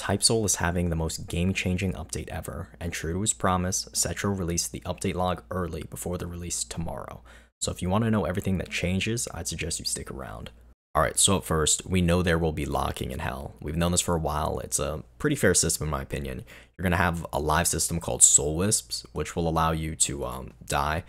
Type Soul is having the most game-changing update ever, and true to his promise, Cetro released the update log early before the release tomorrow. So if you want to know everything that changes, I'd suggest you stick around. Alright, so at first, we know there will be locking in Hell. We've known this for a while. It's a pretty fair system in my opinion. You're going to have a live system called Soul Wisps, which will allow you to die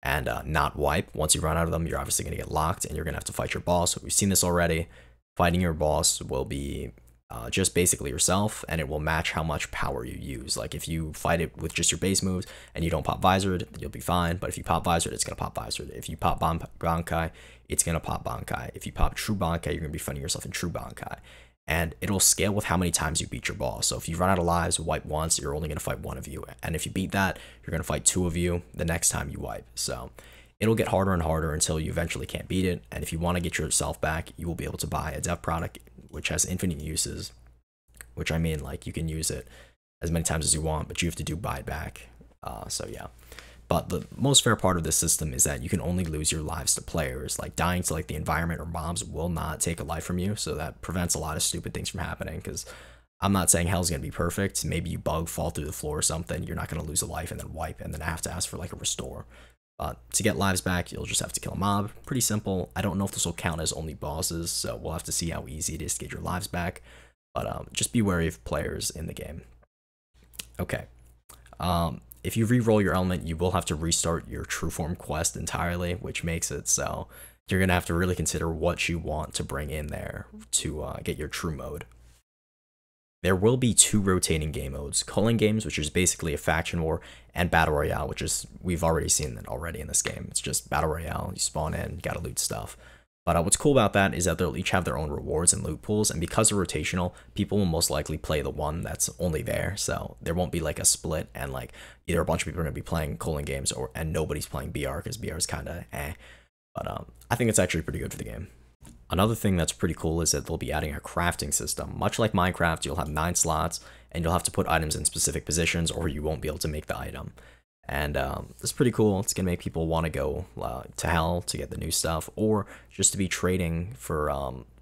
and not wipe. Once you run out of them, you're obviously going to get locked and you're going to have to fight your boss. We've seen this already. Fighting your boss will be just basically yourself, and it will match how much power you use. Like if you fight it with just your base moves and you don't pop Visored, you'll be fine. But if you pop Visored, it's gonna pop Visored. If you pop Bankai, it's gonna pop Bankai. If you pop True Bankai, you're gonna be fighting yourself in True Bankai. And it'll scale with how many times you beat your boss. So if you run out of lives, wipe once, you're only gonna fight one of you. And if you beat that, you're gonna fight two of you the next time you wipe. So it'll get harder and harder until you eventually can't beat it. And if you want to get yourself back, you will be able to buy a dev product which has infinite uses, which I mean, like, you can use it as many times as you want, but you have to buy it back. So yeah. But the most fair part of this system is that you can only lose your lives to players. Like dying to like the environment or mobs will not take a life from you, so that prevents a lot of stupid things from happening. Because I'm not saying Hell's gonna be perfect. Maybe you bug, fall through the floor or something. You're not gonna lose a life and then wipe and then have to ask for like a restore. To get lives back, you'll just have to kill a mob. Pretty simple. I don't know if this will count as only bosses, so we'll have to see how easy it is to get your lives back. But just be wary of players in the game. Okay. If you re-roll your element, you will have to restart your true form quest entirely, which makes it so you're going to have to really consider what you want to bring in there to get your true mode. There will be two rotating game modes, culling games, which is basically a faction war, and battle royale, which is, we've already seen that already in this game. It's just battle royale, you spawn in, you gotta loot stuff. But what's cool about that is that they'll each have their own rewards and loot pools, and because they're rotational, people will most likely play the one that's only there, so there won't be like a split, and like either a bunch of people are gonna be playing culling games and nobody's playing BR, because BR is kinda eh. But I think it's actually pretty good for the game. Another thing that's pretty cool is that they'll be adding a crafting system. Much like Minecraft, you'll have 9 slots, and you'll have to put items in specific positions, or you won't be able to make the item. And it's pretty cool. It's going to make people want to go to Hell to get the new stuff, or just to be trading for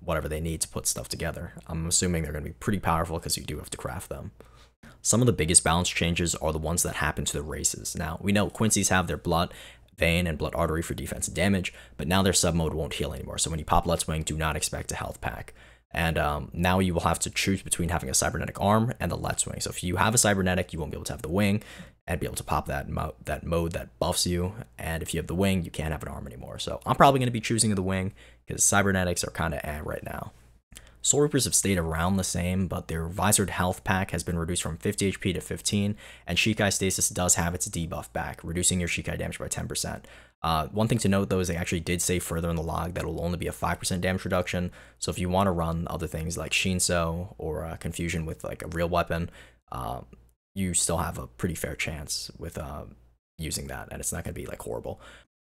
whatever they need to put stuff together. I'm assuming they're going to be pretty powerful because you do have to craft them. Some of the biggest balance changes are the ones that happen to the races. Now, we know Quincy's have their blood vein and blood artery for defense and damage, but now their sub mode won't heal anymore. So when you pop Let's Wing, do not expect a health pack. And now you will have to choose between having a cybernetic arm and the Let's Wing. So if you have a cybernetic, you won't be able to have the wing and be able to pop that mode that buffs you. And if you have the wing, you can't have an arm anymore. So I'm probably going to be choosing the wing because cybernetics are kind of right now. Soul Reapers have stayed around the same, but their Visored health pack has been reduced from 50 HP to 15, and Shikai Stasis does have its debuff back, reducing your Shikai damage by 10%. One thing to note, though, is they actually did say further in the log that it will only be a 5% damage reduction, so if you want to run other things like Shinso or Confusion with like a real weapon, you still have a pretty fair chance with using that, and it's not going to be like horrible.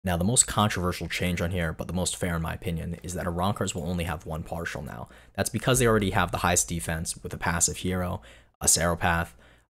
Now, the most controversial change on here, but the most fair in my opinion, is that Arrancars will only have one partial now. That's because they already have the highest defense with a passive hero, a Seropath,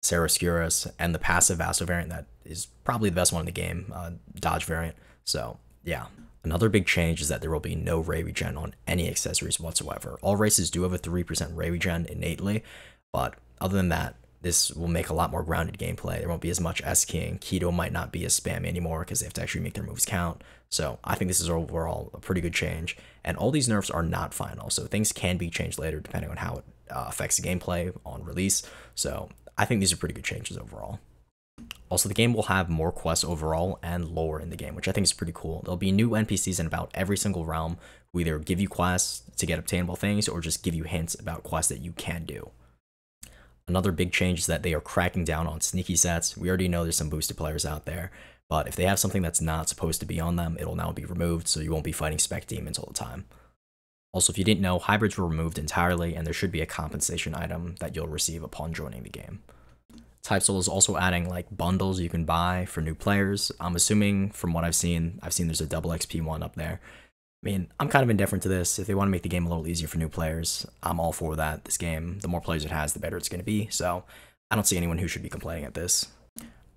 Ceroscurus, and the passive Vaso variant that is probably the best one in the game, Dodge variant. So, yeah. Another big change is that there will be no ray regen on any accessories whatsoever. All races do have a 3% ray regen innately, but other than that, this will make a lot more grounded gameplay. There won't be as much S-keying. Keto might not be as spammy anymore because they have to actually make their moves count. So I think this is overall a pretty good change. And all these nerfs are not final, so things can be changed later depending on how it affects the gameplay on release. So I think these are pretty good changes overall. Also, the game will have more quests overall and lore in the game, which I think is pretty cool. There'll be new NPCs in about every single realm who either give you quests to get obtainable things or just give you hints about quests that you can do. Another big change is that they are cracking down on sneaky sets. We already know there's some boosted players out there, but if they have something that's not supposed to be on them, it'll now be removed, so you won't be fighting spec demons all the time. Also, if you didn't know, hybrids were removed entirely, and there should be a compensation item that you'll receive upon joining the game. Type Soul is also adding like bundles you can buy for new players. I'm assuming from what I've seen there's a double XP one up there. I mean, I'm kind of indifferent to this. If they want to make the game a little easier for new players, I'm all for that. This game, the more players it has, the better it's going to be. So I don't see anyone who should be complaining at this.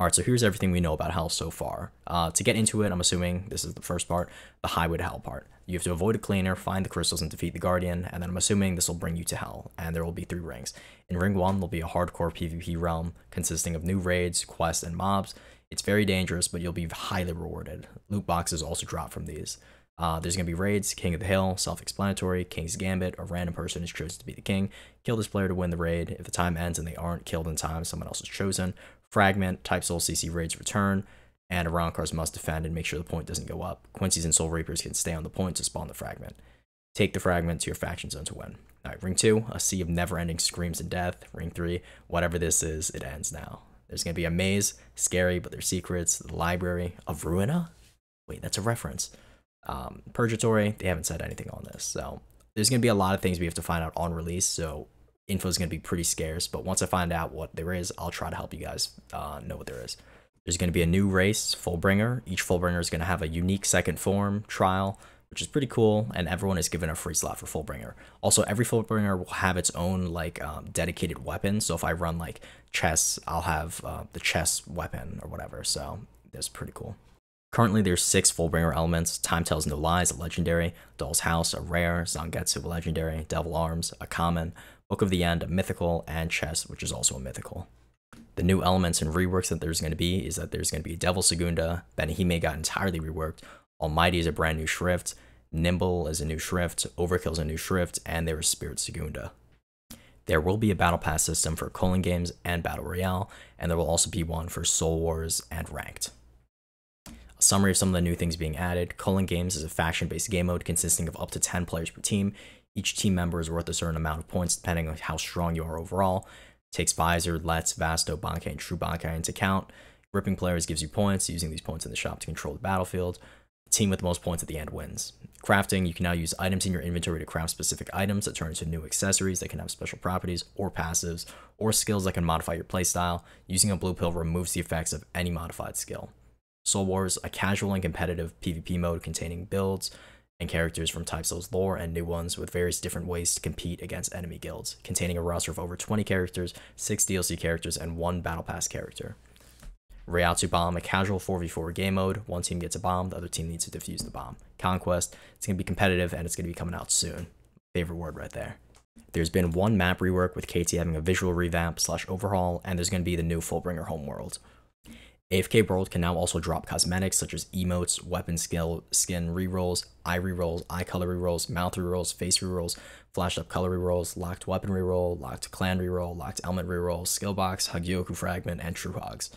Alright, so here's everything we know about Hell so far. To get into it, I'm assuming this is the first part, the Highway to Hell part. You have to avoid a cleaner, find the crystals, and defeat the Guardian, and then I'm assuming this will bring you to Hell, and there will be 3 rings. In Ring 1, there'll be a hardcore PvP realm consisting of new raids, quests, and mobs. It's very dangerous, but you'll be highly rewarded. Loot boxes also drop from these. There's going to be raids, King of the Hill, self-explanatory, King's Gambit, a random person is chosen to be the king. Kill this player to win the raid. If the time ends and they aren't killed in time, someone else is chosen. Fragment, type Soul CC raids return, and Arrancars must defend and make sure the point doesn't go up. Quincy's and Soul Reapers can stay on the point to spawn the fragment. Take the fragment to your faction zone to win. Alright, Ring 2, a sea of never-ending screams and death. Ring 3, whatever this is, it ends now. There's going to be a maze, scary, but there's secrets. The library of Ruina? Wait, that's a reference. Purgatory, they haven't said anything on this. So there's going to be a lot of things we have to find out on release. So info is going to be pretty scarce. But once I find out what there is, I'll try to help you guys know what there is. There's going to be a new race, Fullbringer. Each Fullbringer is going to have a unique second form trial, which is pretty cool, and everyone is given a free slot for Fullbringer. Also, every Fullbringer will have its own like dedicated weapon. So if I run like chess, I'll have the chess weapon or whatever. So that's pretty cool. Currently, there's 6 Fullbringer elements: Time Tells No Lies, a legendary; Doll's House, a rare; Zangetsu, a legendary; Devil Arms, a common; Book of the End, a mythical; and Chess, which is also a mythical. The new elements and reworks that there's going to be is that there's going to be Devil Segunda, Benihime got entirely reworked, Almighty is a brand new shrift, Nimble is a new shrift, Overkill is a new shrift, and there is Spirit Segunda. There will be a Battle Pass system for Culling Games and Battle Royale, and there will also be one for Soul Wars and Ranked. A summary of some of the new things being added: Culling Games is a faction-based game mode consisting of up to 10 players per team. Each team member is worth a certain amount of points depending on how strong you are overall. Takes Visor, Let's, Vasto, Bankai, and True Bankai into account. Gripping players gives you points, using these points in the shop to control the battlefield. The team with the most points at the end wins. Crafting, you can now use items in your inventory to craft specific items that turn into new accessories that can have special properties or passives, or skills that can modify your playstyle. Using a blue pill removes the effects of any modified skill. Soul Wars, a casual and competitive PvP mode containing builds and characters from Type Soul's lore and new ones with various different ways to compete against enemy guilds, containing a roster of over 20 characters, 6 DLC characters, and 1 Battle Pass character. Reiatsu Bomb, a casual 4v4 game mode. One team gets a bomb, the other team needs to defuse the bomb. Conquest, it's going to be competitive and it's going to be coming out soon. Favorite word right there. There's been 1 map rework with KT having a visual revamp / overhaul, and there's going to be the new Fullbringer homeworld. AFK World can now also drop cosmetics such as emotes, weapon skill, skin rerolls, eye color rerolls, mouth rerolls, face rerolls, flashed up color rerolls, locked weapon reroll, locked clan reroll, locked element reroll, skill box, Hagyoku fragment, and true hogs.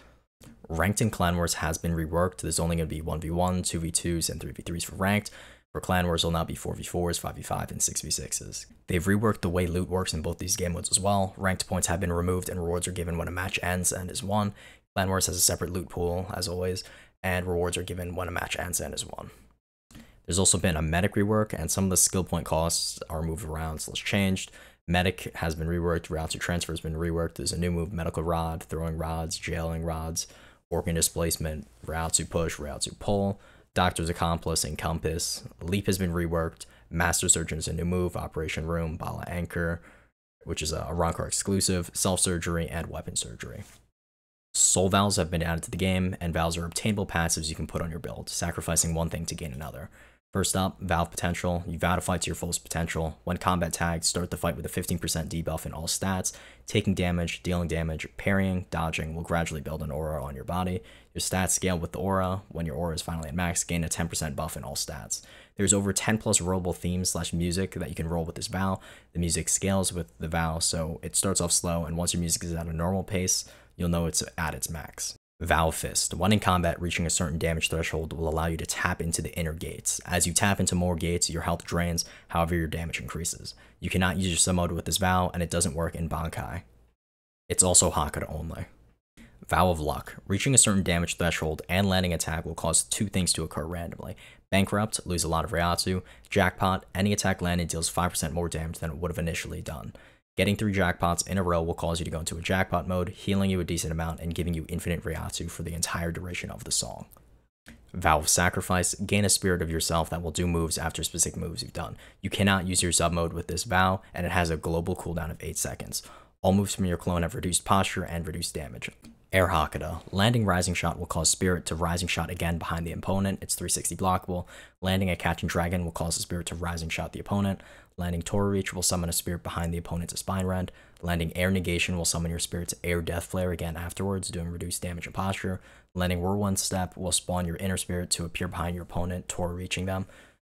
Ranked in Clan Wars has been reworked. There's only going to be 1v1, 2v2s, and 3v3s for Ranked. For Clan Wars, will now be 4v4s, 5v5, and 6v6s. They've reworked the way loot works in both these game modes as well. Ranked points have been removed and rewards are given when a match ends and is won. Clan Wars has a separate loot pool, as always, and rewards are given when a match ends and is won. There's also been a medic rework, and some of the skill point costs are moved around, so it's changed. Medic has been reworked, Reiatsu Transfer has been reworked, there's a new move, Medical Rod, Throwing Rods, Jailing Rods, Organ Displacement, Reiatsu Push, Reiatsu Pull, Doctor's Accomplice, and Compass. Leap has been reworked, Master Surgeon is a new move, Operation Room, Bala Anchor, which is a Arrancar exclusive, Self Surgery, and Weapon Surgery. Soul Vows have been added to the game, and Vows are obtainable passives you can put on your build, sacrificing one thing to gain another. First up, Valve Potential. You vow to fight to your fullest potential. When combat tagged, start the fight with a 15% debuff in all stats. Taking damage, dealing damage, parrying, dodging will gradually build an aura on your body. Your stats scale with the aura. When your aura is finally at max, gain a 10% buff in all stats. There's over 10 plus rollable themes / music that you can roll with this vow. The music scales with the vow, so it starts off slow, and once your music is at a normal pace, you'll know it's at its max. Vow Fist. When in combat, reaching a certain damage threshold will allow you to tap into the inner gates. As you tap into more gates, your health drains, however your damage increases. You cannot use your sub mode with this vow, and it doesn't work in Bankai. It's also Hakata only. Vow of Luck. Reaching a certain damage threshold and landing attack will cause 2 things to occur randomly. Bankrupt, lose a lot of Reiatsu. Jackpot, any attack landed deals 5% more damage than it would have initially done. Getting 3 jackpots in a row will cause you to go into a jackpot mode, healing you a decent amount and giving you infinite Reiatsu for the entire duration of the song. Vow of Sacrifice. Gain a spirit of yourself that will do moves after specific moves you've done. You cannot use your sub mode with this vow, and it has a global cooldown of 8 seconds. All moves from your clone have reduced posture and reduced damage. Air Hakata. Landing Rising Shot will cause Spirit to Rising Shot again behind the opponent. It's 360 blockable. Landing a Catching Dragon will cause a Spirit to Rising Shot the opponent. Landing Torii Reach will summon a Spirit behind the opponent to Spine Rend. Landing Air Negation will summon your Spirit to Air Death Flare again afterwards, doing reduced damage and posture. Landing Whirlwind Step will spawn your Inner Spirit to appear behind your opponent, Torii Reaching them.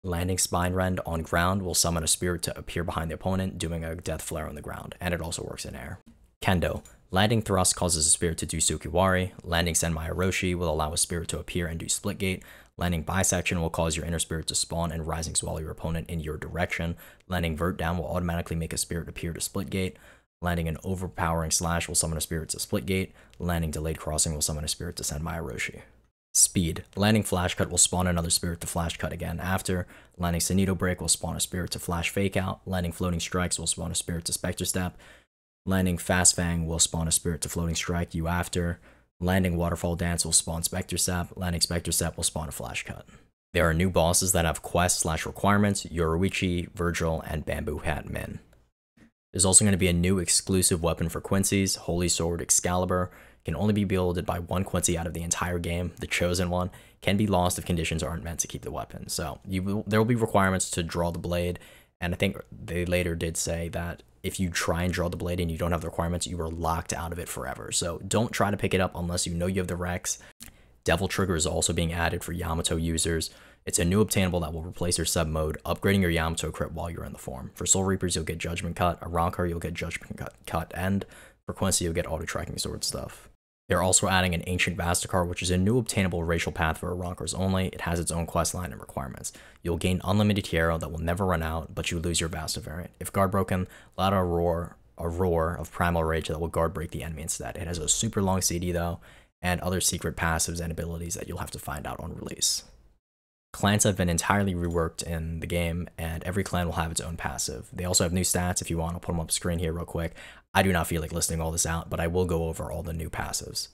Landing Spine Rend on ground will summon a Spirit to appear behind the opponent, doing a Death Flare on the ground, and it also works in air. Kendo. Landing Thrust causes a Spirit to do Sukiwari. Landing Senmai Orochi will allow a Spirit to appear and do Splitgate. Landing Bisection will cause your Inner Spirit to spawn and Rising Swallow your opponent in your direction. Landing Vert Down will automatically make a Spirit appear to Splitgate. Landing an Overpowering Slash will summon a Spirit to Splitgate. Landing Delayed Crossing will summon a Spirit to Senmai Orochi. Speed. Landing Flash Cut will spawn another Spirit to Flash Cut again after. Landing Sonito Break will spawn a Spirit to Flash Fake Out. Landing Floating Strikes will spawn a Spirit to Spectre Step. Landing Fast Fang will spawn a Spirit to Floating Strike you after. Landing Waterfall Dance will spawn Spectre Step. Landing Spectre Step will spawn a Flash Cut. There are new bosses that have quests/requirements, Yoruichi, Virgil, and Bamboo Hat Min. There's also going to be a new exclusive weapon for Quincy's, Holy Sword Excalibur. It can only be wielded by one Quincy out of the entire game. The chosen one can be lost if conditions aren't meant to keep the weapon. So there will be requirements to draw the blade, and I think they later did say that if you try and draw the blade and you don't have the requirements, you are locked out of it forever. So don't try to pick it up unless you know you have the Rex. Devil Trigger is also being added for Yamato users. It's a new obtainable that will replace your sub mode, upgrading your Yamato crit while you're in the form. For Soul Reapers, you'll get Judgment Cut. Arrancar, you'll get Judgment Cut, and for Quincy, you'll get Auto Tracking Sword stuff. They're also adding an Ancient Vastacar, which is a new obtainable racial path for Arrancars only. It has its own questline and requirements. You'll gain unlimited hero that will never run out, but you lose your Vasta variant. If guard broken, let out a roar of Primal Rage that will guard break the enemy instead. It has a super long CD though, and other secret passives and abilities that you'll have to find out on release. Clans have been entirely reworked in the game, and every clan will have its own passive. They also have new stats. If you want, I'll put them up screen here real quick. I do not feel like listing all this out, but I will go over all the new passives.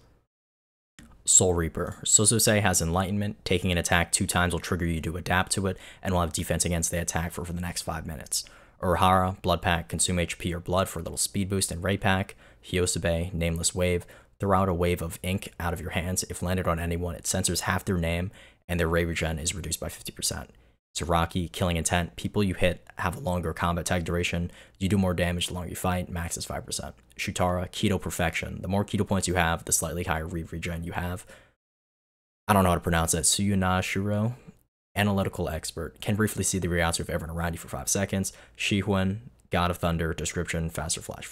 Soul Reaper. Sosose has Enlightenment. Taking an attack 2 times will trigger you to adapt to it, and will have defense against the attack for the next 5 minutes. Urahara, Blood Pack, consume HP or blood for a little speed boost and Ray Pack. Hyosobe, Nameless Wave. Throw out a wave of ink out of your hands. If landed on anyone, it censors half their name, and their Ray Regen is reduced by 50%. Zaraki, Killing Intent. People you hit have a longer combat tag duration. You do more damage the longer you fight. Max is 5%. Shutara, Keto Perfection. The more Keto points you have, the slightly higher regen you have. I don't know how to pronounce that. Suyuna Shuro, Analytical Expert. Can briefly see the Reiatsu of everyone around you for 5 seconds. Shihun, God of Thunder. Description, faster flash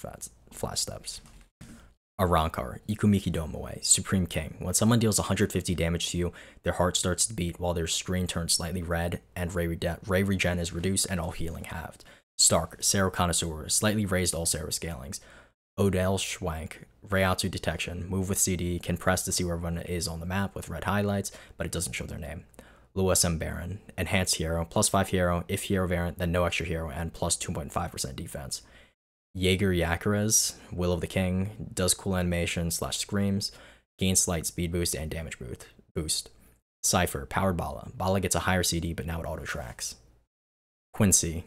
steps. Arrancar, Ikumiki Domoe, Supreme King. When someone deals 150 damage to you, their heart starts to beat while their screen turns slightly red, and Ray Regen is reduced and all healing halved. Stark, Sero Connoisseur, slightly raised all Sero scalings. Odell Schwank, Reiatsu Detection, move with CD, can press to see where everyone is on the map with red highlights, but it doesn't show their name. Lewis M. Baron, Enhanced Hero, +5 hero, if hero variant, then no extra hero, and plus 2.5% defense. Jaeger Yakuras, Will of the King, does cool animation / screams, gains slight speed boost and damage boost. Cypher, Powered Bala. Bala gets a higher CD, but now it auto tracks. Quincy,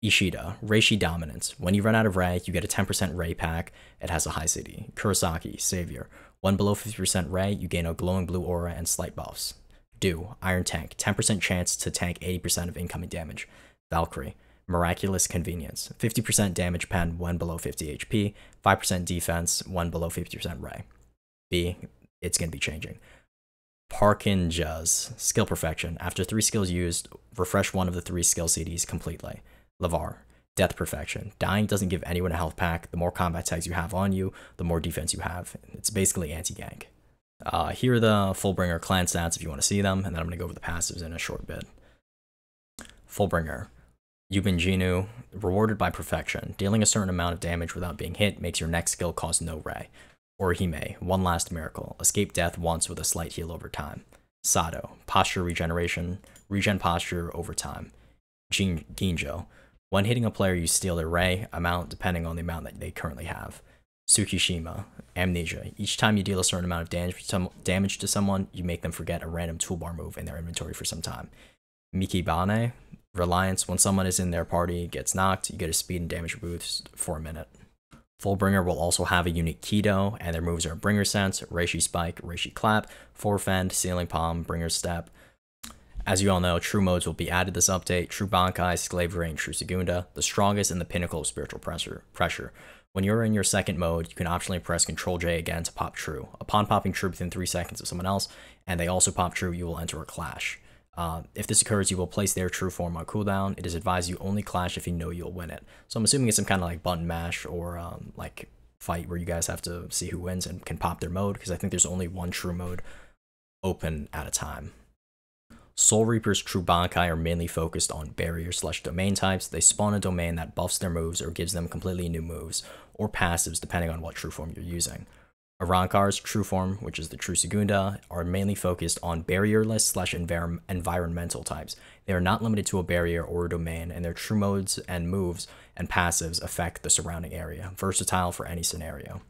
Ishida, Reishi Dominance. When you run out of Ray, you get a 10% Ray pack. It has a high CD. Kurosaki, Savior. When below 50% Ray, you gain a glowing blue aura and slight buffs. Do, Iron Tank, 10% chance to tank 80% of incoming damage. Valkyrie, Miraculous Convenience, 50% damage pen when below 50 HP, 5% defense when below 50% Ray. B, it's going to be changing. Parkin Juz, Skill Perfection. After 3 skills used, refresh one of the 3 skill CDs completely. Lavar, Death Perfection. Dying doesn't give anyone a health pack. The more combat tags you have on you, the more defense you have. It's basically anti-gank. Here are the Fullbringer clan stats if you want to see them, and then I'm going to go over the passives in a short bit. Fullbringer. Yubin Jinu, rewarded by perfection. Dealing a certain amount of damage without being hit makes your next skill cost no Ray. Orihime, One Last Miracle. Escape death once with a slight heal over time. Sato, Posture Regeneration. Regen posture over time. Ginjo, when hitting a player you steal their Ray amount depending on the amount that they currently have. Tsukishima, Amnesia. Each time you deal a certain amount of damage to someone, you make them forget a random toolbar move in their inventory for some time. Mikibane, Reliance. When someone is in their party gets knocked, you get a speed and damage boost for a minute. Fullbringer will also have a unique Kido, and their moves are Bringer Sense, Reishi Spike, Reishi Clap, Forefend, Ceiling Palm, Bringer Step. As you all know, true modes will be added this update: True Bankai, Sklaverei, and True Segunda, the strongest and the pinnacle of spiritual pressure. When you're in your second mode, you can optionally press Ctrl J again to pop True. Upon popping True within 3 seconds of someone else, and they also pop True, you will enter a clash. If this occurs, you will place their true form on cooldown. It is advised you only clash if you know you'll win it. So I'm assuming it's some kind of like button mash or like fight where you guys have to see who wins and can pop their mode, because I think there's only one true mode open at a time. Soul Reaper's True Bankai are mainly focused on barrier/domain types. They spawn a domain that buffs their moves or gives them completely new moves or passives depending on what true form you're using. Arrancar's true form, which is the True Segunda, are mainly focused on barrierless/environmental types. They are not limited to a barrier or a domain, and their true modes and moves and passives affect the surrounding area, versatile for any scenario.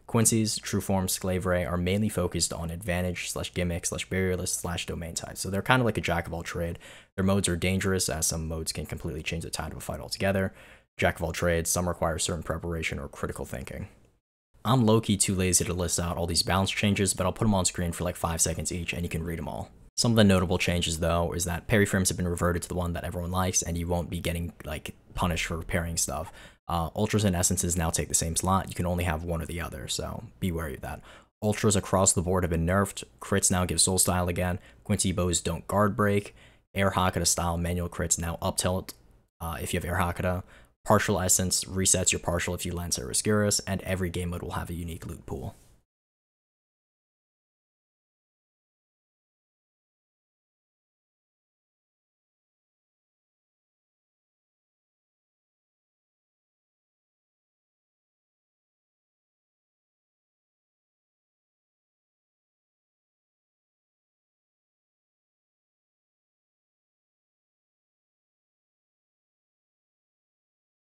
Quincy's true form Sklaverei are mainly focused on advantage/gimmick/barrierless/domain types. So they're kind of like a jack of all trade. Their modes are dangerous, as some modes can completely change the tide of a fight altogether. Jack of all trades, some require certain preparation or critical thinking. I'm low-key too lazy to list out all these balance changes, but I'll put them on screen for like 5 seconds each and you can read them all. Some of the notable changes though is that parry frames have been reverted to the one that everyone likes, and you won't be getting like punished for parrying stuff. Ultras and Essences now take the same slot. You can only have one or the other, so be wary of that. Ultras across the board have been nerfed. Crits now give soul style again. Quincy bows don't guard break. Air Hakata style manual crits now up tilt if you have Air Hakata. Partial Essence resets your partial if you land Cerascurus, and every game mode will have a unique loot pool.